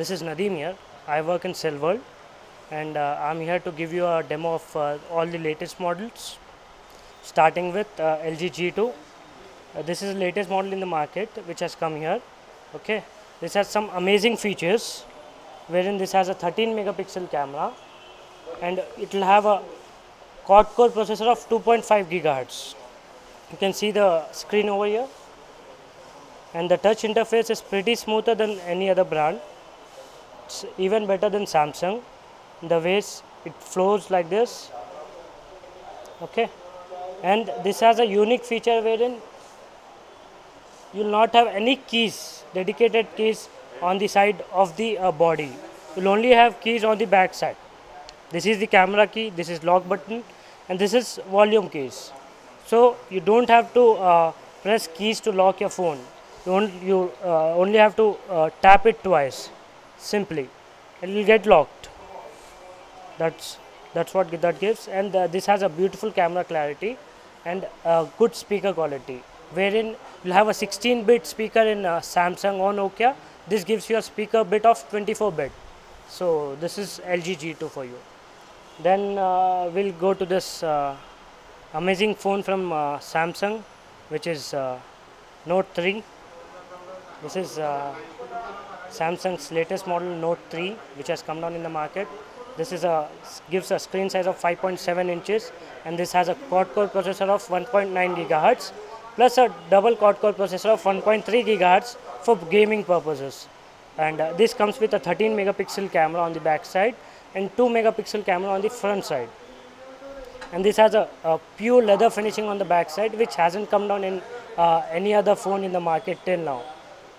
This is Nadeem here. I work in Cellworld, and I'm here to give you a demo of all the latest models, starting with LG G2. This is the latest model in the market which has come here. Okay, this has some amazing features, wherein this has a 13 megapixel camera, and it will have a quad-core processor of 2.5 gigahertz. You can see the screen over here, and the touch interface is pretty smoother than any other brand. It's even better than Samsung. The ways it flows like this. Okay, and this has a unique feature wherein you will not have any keys, dedicated keys on the side of the body. You will only have keys on the back side. This is the camera key, this is lock button, and this is volume keys. So you don't have to press keys to lock your phone. You only have to tap it twice, simply. It will get locked. That's what that gives. And this has a beautiful camera clarity and good speaker quality, wherein you'll have a 16-bit speaker in Samsung or Nokia. This gives you a speaker bit of 24-bit. So this is LG G2 for you. Then we'll go to this amazing phone from Samsung, which is Note 3. This is Samsung's latest model, Note 3, which has come down in the market. This is gives a screen size of 5.7 inches, and this has a quad-core processor of 1.9 gigahertz, plus a double quad-core processor of 1.3 gigahertz for gaming purposes. And this comes with a 13 megapixel camera on the back side and 2 megapixel camera on the front side. And this has a pure leather finishing on the back side, which hasn't come down in any other phone in the market till now.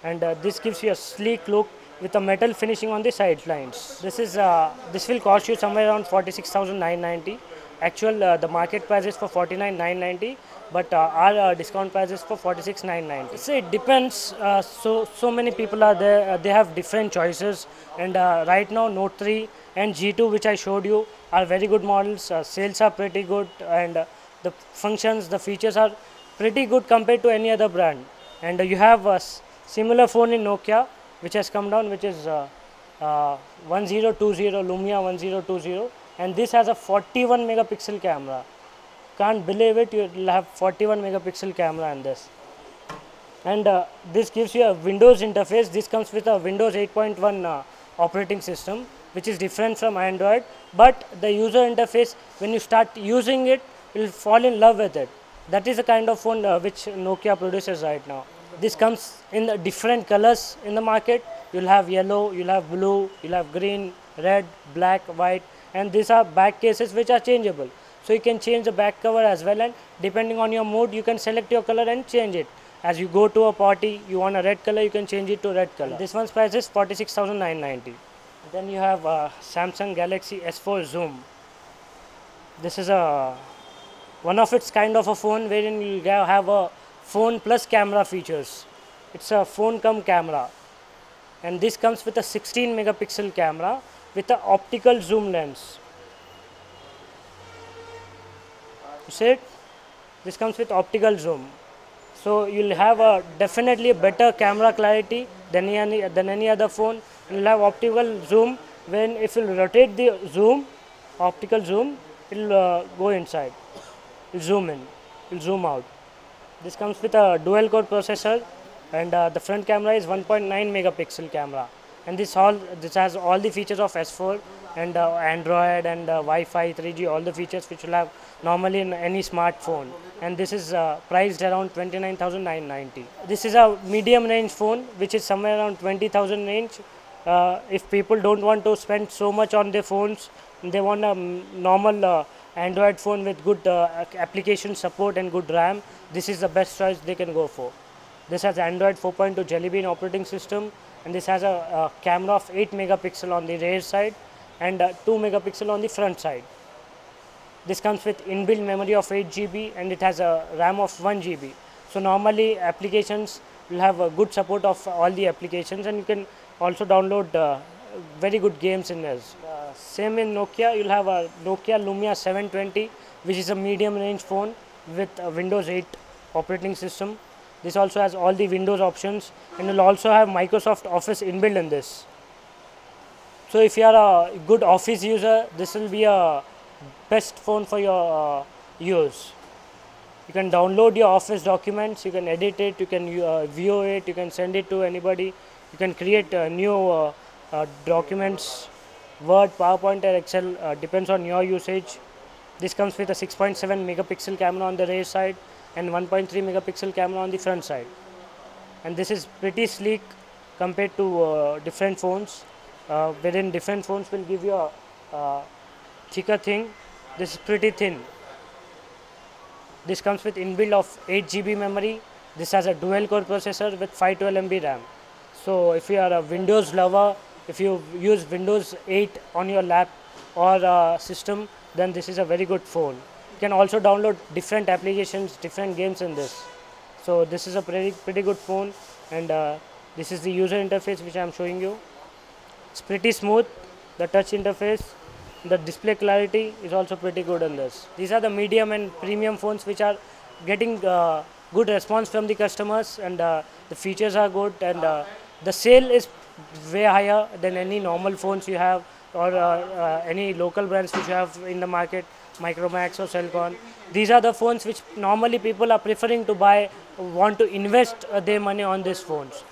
And this gives you a sleek look with a metal finishing on the sidelines. This will cost you somewhere around 46,990. Actual the market price is for 49,990, but our discount price is for 46,990. So it depends. So many people are there. They have different choices, and right now Note 3 and G2, which I showed you, are very good models. Sales are pretty good, and the functions, the features are pretty good compared to any other brand. And you have a similar phone in Nokia, which has come down, which is 1020, Lumia 1020, and this has a 41 megapixel camera. Can't believe it, you will have 41 megapixel camera in this. And this gives you a Windows interface. This comes with a Windows 8.1 operating system, which is different from Android, but the user interface, when you start using it, you will fall in love with it. That is the kind of phone which Nokia produces right now. This comes in the different colors in the market. You'll have yellow, you'll have blue, you'll have green, red, black, white, and these are back cases which are changeable. So you can change the back cover as well, and depending on your mood, you can select your color and change it. As you go to a party, you want a red color, you can change it to red color. This one's price is 46,990. Then you have Samsung Galaxy S4 Zoom. This is one of its kind of a phone wherein you have a phone plus camera features. It's a phone cum camera, and this comes with a 16 megapixel camera with an optical zoom lens. You see it? This comes with optical zoom, so you'll have definitely a better camera clarity than any other phone. You'll have optical zoom. When if you rotate the zoom, optical zoom, it'll go inside. It'll zoom in. It'll zoom out. This comes with a dual core processor, and the front camera is 1.9 megapixel camera, and this has all the features of S4 and Android and Wi-Fi, 3G, all the features which will have normally in any smartphone. And this is priced around 29,990. This is a medium range phone which is somewhere around 20,000 range. If people don't want to spend so much on their phones, they want a normal Android phone with good application support and good RAM, this is the best choice they can go for. This has Android 4.2 Jelly Bean operating system, and this has a camera of 8 megapixel on the rear side and 2 megapixel on the front side. This comes with inbuilt memory of 8 GB, and it has a RAM of 1 GB. So normally applications will have a good support of all the applications, and you can also download very good games in this. Same in Nokia, you'll have a Nokia Lumia 720, which is a medium range phone with a Windows 8 operating system. This also has all the Windows options, and will also have Microsoft Office inbuilt in this. So if you are a good office user, this will be a best phone for your use. You can download your office documents, you can edit it, you can view it, you can send it to anybody, you can create new documents, Word, PowerPoint or Excel, depends on your usage. This comes with a 6.7 megapixel camera on the rear side and 1.3 megapixel camera on the front side. And this is pretty sleek compared to different phones. Within different phones will give you a thicker thing. This is pretty thin. This comes with inbuilt of 8 GB memory. This has a dual core processor with 512 MB RAM. So if you are a Windows lover, if you use Windows 8 on your lap or system, then this is a very good phone. You can also download different applications, different games in this. So this is a pretty good phone, and this is the user interface which I am showing you. It's pretty smooth, the touch interface. The display clarity is also pretty good on this. These are the medium and premium phones which are getting good response from the customers, and the features are good, and the sale is way higher than any normal phones you have, or any local brands which you have in the market, Micromax or Cellcon. These are the phones which normally people are preferring to buy, want to invest their money on these phones.